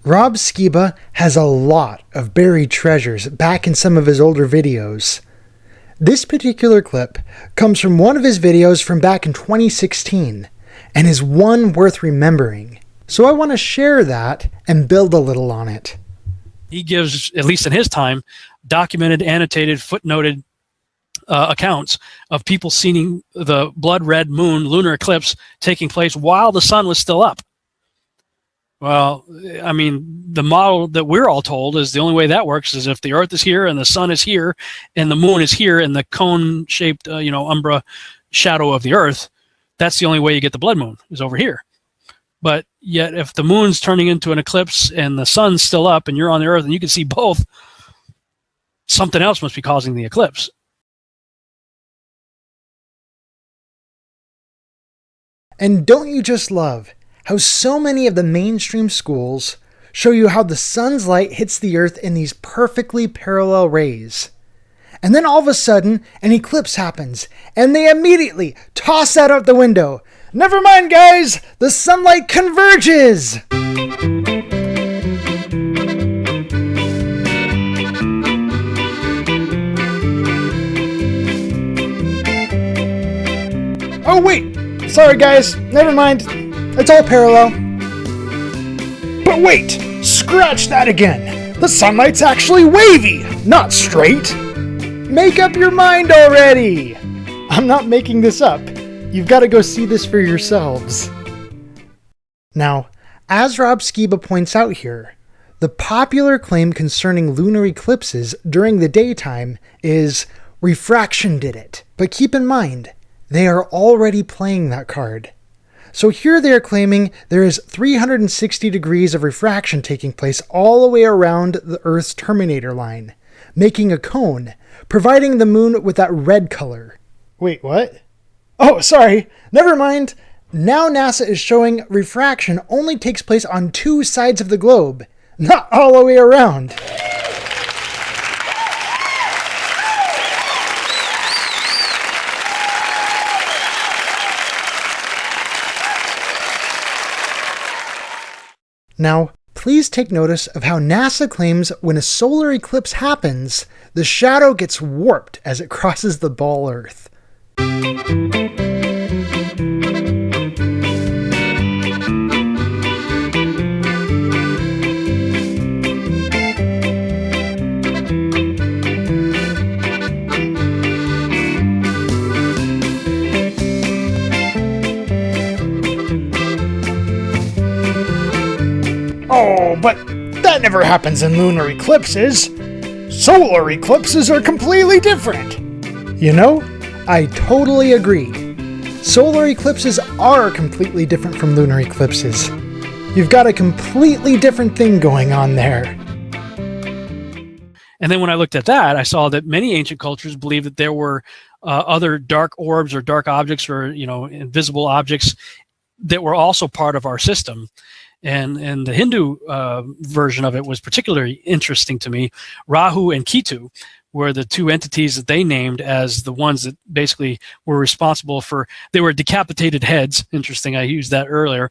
Rob Skiba has a lot of buried treasures back in some of his older videos. This particular clip comes from one of his videos from back in 2016 and is one worth remembering. So I want to share that and build a little on it. He gives, at least in his time, documented, annotated, footnoted accounts of people seeing the blood red moon lunar eclipse taking place while the sun was still up. Well, I mean, the model that we're all told is the only way that works is if the Earth is here and the sun is here and the moon is here and the cone-shaped, umbra shadow of the Earth, that's the only way you get the blood moon, is over here. But yet, if the moon's turning into an eclipse and the sun's still up and you're on the Earth and you can see both, something else must be causing the eclipse. And don't you just love how so many of the mainstream schools show you how the sun's light hits the Earth in these perfectly parallel rays. And then all of a sudden, an eclipse happens, and they immediately toss that out the window. Never mind, guys! The sunlight converges! Oh wait! Sorry guys, never mind. It's all parallel. But wait! Scratch that again! The sunlight's actually wavy, not straight! Make up your mind already! I'm not making this up. You've got to go see this for yourselves. Now, as Rob Skiba points out here, the popular claim concerning lunar eclipses during the daytime is refraction did it. But keep in mind, they are already playing that card. So here they are claiming there is 360 degrees of refraction taking place all the way around the Earth's terminator line, making a cone, providing the moon with that red color. Wait, what? Oh, sorry. Never mind. Now NASA is showing refraction only takes place on two sides of the globe, not all the way around. Now, please take notice of how NASA claims when a solar eclipse happens, the shadow gets warped as it crosses the ball Earth. Oh, but that never happens in lunar eclipses. Solar eclipses are completely different. You know, I totally agree. Solar eclipses are completely different from lunar eclipses. You've got a completely different thing going on there. And then when I looked at that, I saw that many ancient cultures believed that there were other dark orbs or dark objects or, invisible objects that were also part of our system. And the Hindu version of it was particularly interesting to me. Rahu and Ketu were the two entities that they named as the ones that basically were responsible for, they were decapitated heads, interesting, I used that earlier,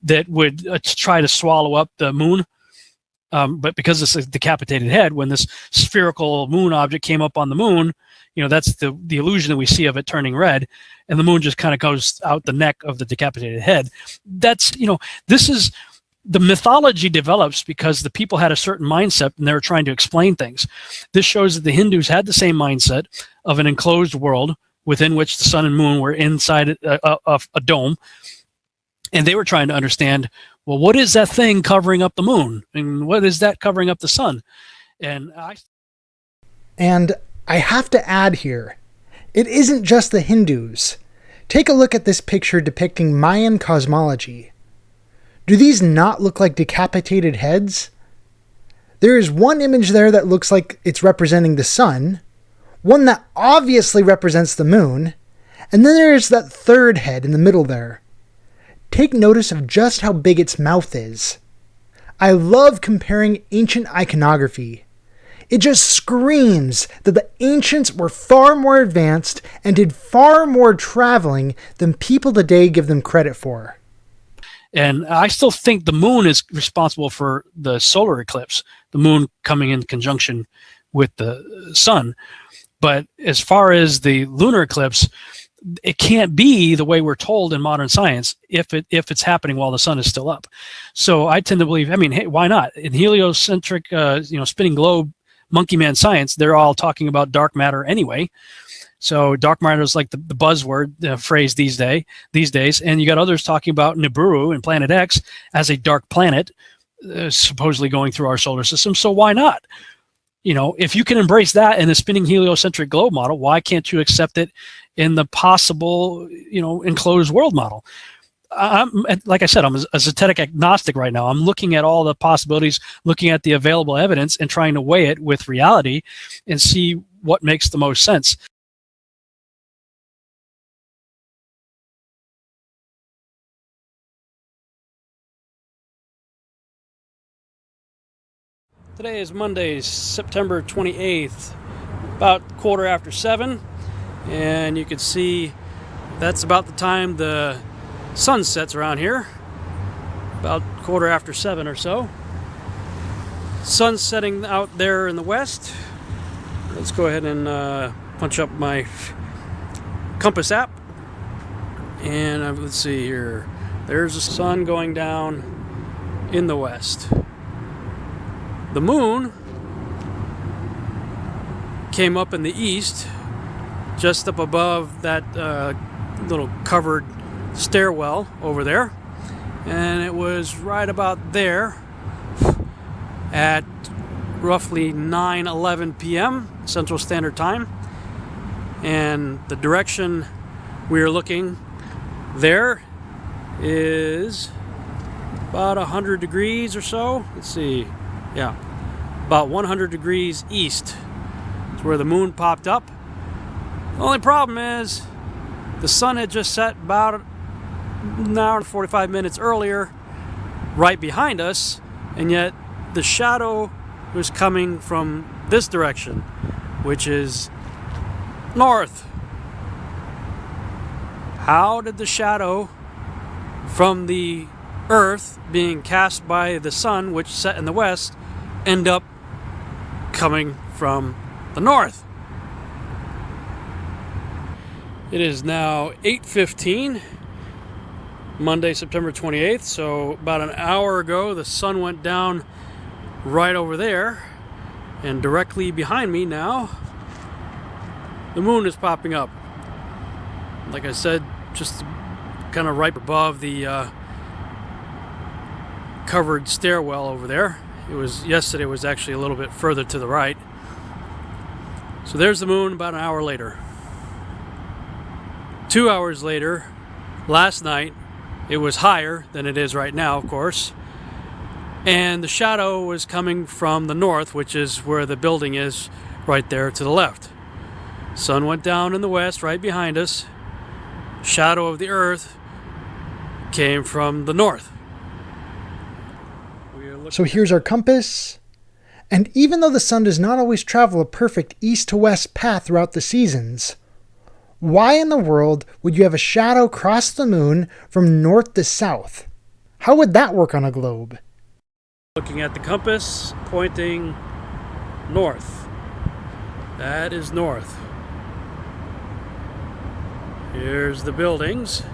that would try to swallow up the moon. But because it's a decapitated head, when this spherical moon object came up on the moon, that's the illusion that we see of it turning red, and the moon just kind of goes out the neck of the decapitated head. That's, this is, the mythology develops because the people had a certain mindset and they were trying to explain things. This shows that the Hindus had the same mindset of an enclosed world within which the sun and moon were inside of a dome. And they were trying to understand, well, what is that thing covering up the moon? And what is that covering up the sun? And I have to add here, it isn't just the Hindus. Take a look at this picture depicting Mayan cosmology. Do these not look like decapitated heads? There is one image there that looks like it's representing the sun, one that obviously represents the moon, and then there's that third head in the middle there. Take notice of just how big its mouth is. I love comparing ancient iconography. It just screams that the ancients were far more advanced and did far more traveling than people today give them credit for. And I still think the moon is responsible for the solar eclipse, the moon coming in conjunction with the sun. But as far as the lunar eclipse, it can't be the way we're told in modern science if it's happening while the sun is still up. So I tend to believe, I mean, hey, why not? In heliocentric, spinning globe, monkey man science, they're all talking about dark matter anyway. So dark matter is like the buzzword phrase these days. And you got others talking about Nibiru and Planet X as a dark planet, supposedly going through our solar system. So why not? If you can embrace that in the spinning heliocentric globe model, why can't you accept it in the possible, enclosed world model? Like I said, I'm a zetetic agnostic right now. I'm looking at all the possibilities, looking at the available evidence and trying to weigh it with reality and see what makes the most sense. Today is Monday, September 28th, about 7:15, and you can see that's about the time the sun sets around here, about 7:15 or so. Sun's setting out there in the west. Let's go ahead and punch up my compass app, and let's see here. There's the sun going down in the west. The moon came up in the east, just up above that little covered stairwell over there, and it was right about there at roughly 9:11 p.m. Central Standard Time. And the direction we are looking there is about 100 degrees or so. Let's see. Yeah, about 100 degrees east. It's where the moon popped up. The only problem is the sun had just set about an hour and 45 minutes earlier right behind us, and yet the shadow was coming from this direction, which is north. How did the shadow from the Earth being cast by the sun, which set in the west, end up coming from the north? It is now 8:15, Monday, September 28th. So about an hour ago, the sun went down right over there, and directly behind me now, the moon is popping up. Like I said, just kind of right above the covered stairwell over there. Yesterday was actually a little bit further to the right. So there's the moon about an hour later. 2 hours later, last night, it was higher than it is right now, of course. And the shadow was coming from the north, which is where the building is right there to the left. Sun went down in the west right behind us. Shadow of the Earth came from the north. So here's our compass. And even though the sun does not always travel a perfect east to west path throughout the seasons, why in the world would you have a shadow cross the moon from north to south? How would that work on a globe? Looking at the compass, pointing north. That is north. Here's the buildings.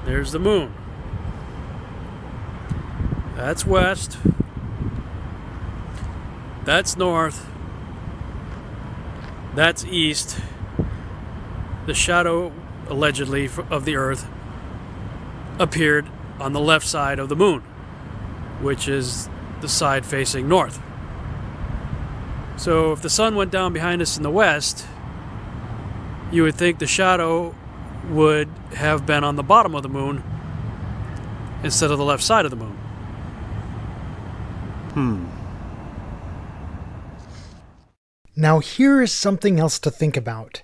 There's the moon. That's west. That's north. That's east. The shadow, allegedly, of the Earth appeared on the left side of the moon, which is the side facing north. So if the sun went down behind us in the west, you would think the shadow would have been on the bottom of the moon instead of the left side of the moon. Now here is something else to think about.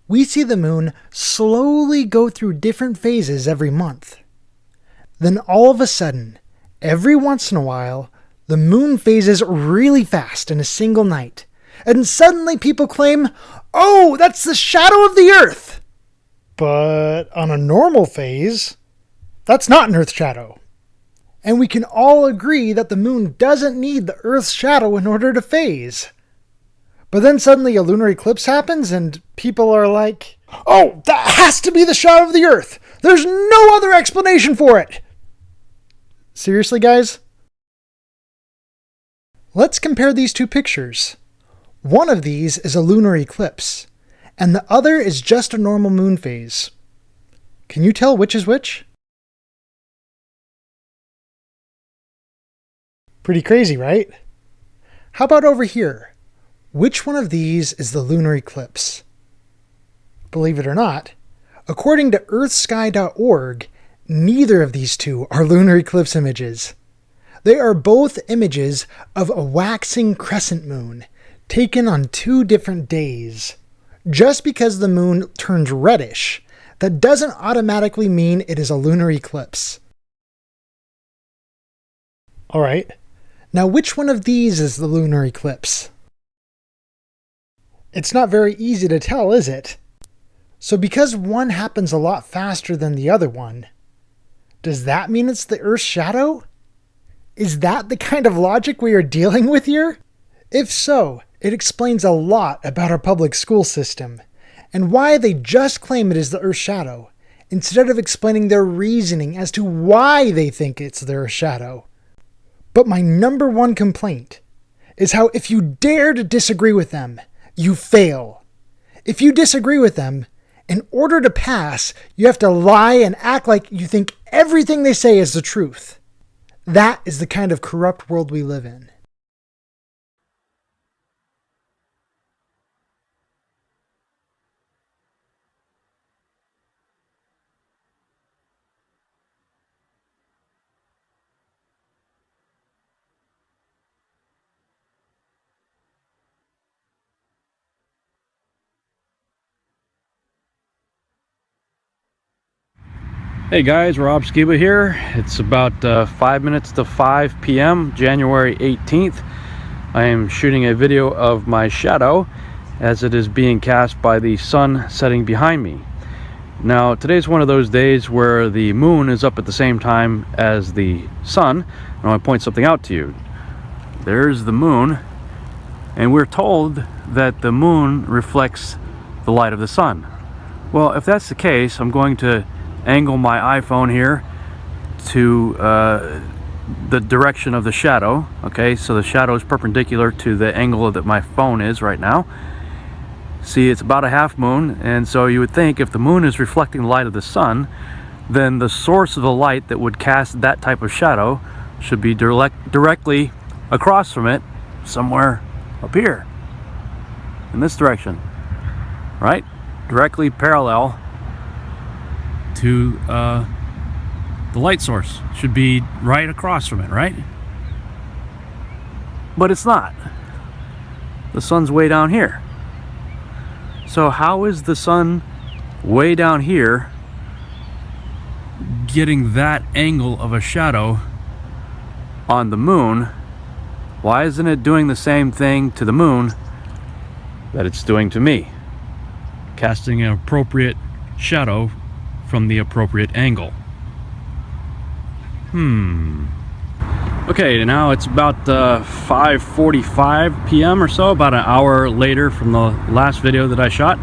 We see the moon slowly go through different phases every month. Then all of a sudden, every once in a while, the moon phases really fast in a single night. And suddenly people claim, "Oh, that's the shadow of the Earth!" But on a normal phase, That's not an Earth shadow. And we can all agree that the moon doesn't need the Earth's shadow in order to phase. But then suddenly a lunar eclipse happens and people are like, oh, that has to be the shadow of the Earth. There's no other explanation for it. Seriously, guys? Let's compare these two pictures. One of these is a lunar eclipse, and the other is just a normal moon phase. Can you tell which is which? Pretty crazy, right? How about over here? Which one of these is the lunar eclipse? Believe it or not, according to earthsky.org, neither of these two are lunar eclipse images. They are both images of a waxing crescent moon, taken on 2 different days. Just because the moon turns reddish, that doesn't automatically mean it is a lunar eclipse. Alright, now which one of these is the lunar eclipse? It's not very easy to tell, is it? So because one happens a lot faster than the other one, does that mean it's the Earth's shadow? Is that the kind of logic we are dealing with here? If so, it explains a lot about our public school system, and why they just claim it is the Earth's shadow, instead of explaining their reasoning as to why they think it's their shadow. But my number one complaint is how if you dare to disagree with them, you fail. If you disagree with them, in order to pass, you have to lie and act like you think everything they say is the truth. That is the kind of corrupt world we live in. Hey guys, Rob Skiba here. It's about 5 minutes to 5 p.m. January 18th. I am shooting a video of my shadow as it is being cast by the sun setting behind me. Now today's one of those days where the moon is up at the same time as the sun. I want to point something out to you. There's the moon, and we're told that the moon reflects the light of the sun. Well, if that's the case, I'm going to angle my iPhone here to the direction of the shadow. Okay, so the shadow is perpendicular to the angle that my phone is right now. See, it's about a half moon, and so you would think if the moon is reflecting the light of the sun, then the source of the light that would cast that type of shadow should be directly across from it, somewhere up here in this direction, right? Directly parallel to the light source. Should be right across from it, right? But it's not. The sun's way down here. So how is the sun way down here getting that angle of a shadow on the moon? Why isn't it doing the same thing to the moon that it's doing to me? Casting an appropriate shadow from the appropriate angle. Okay, now it's about 5:45 p.m. or so, about an hour later from the last video that I shot.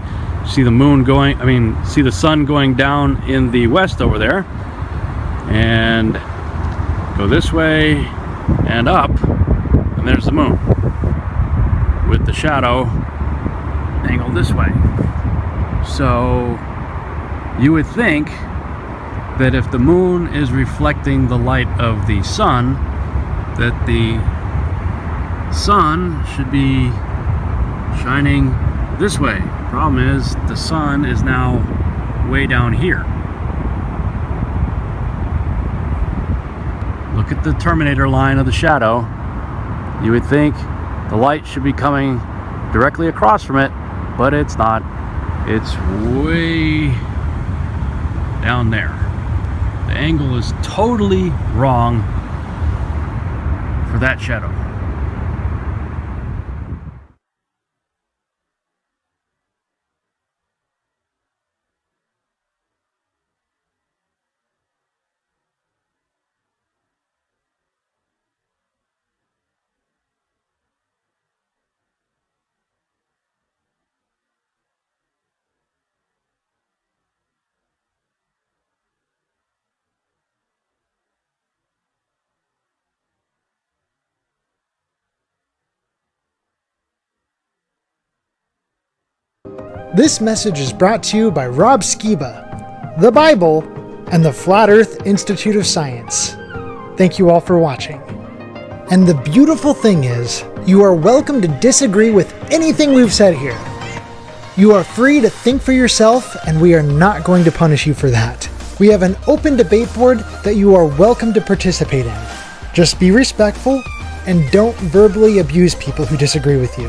See the moon going, see the sun going down in the west over there, and go this way and up, and there's the moon with the shadow angled this way. So you would think that if the moon is reflecting the light of the sun, that the sun should be shining this way. Problem is, the sun is now way down here. Look at the terminator line of the shadow. You would think the light should be coming directly across from it, but it's not. It's way down there. The angle is totally wrong for that shadow. This message is brought to you by Rob Skiba, the Bible, and the Flat Earth Institute of Science. Thank you all for watching. And the beautiful thing is, you are welcome to disagree with anything we've said here. You are free to think for yourself, and we are not going to punish you for that. We have an open debate board that you are welcome to participate in. Just be respectful and don't verbally abuse people who disagree with you.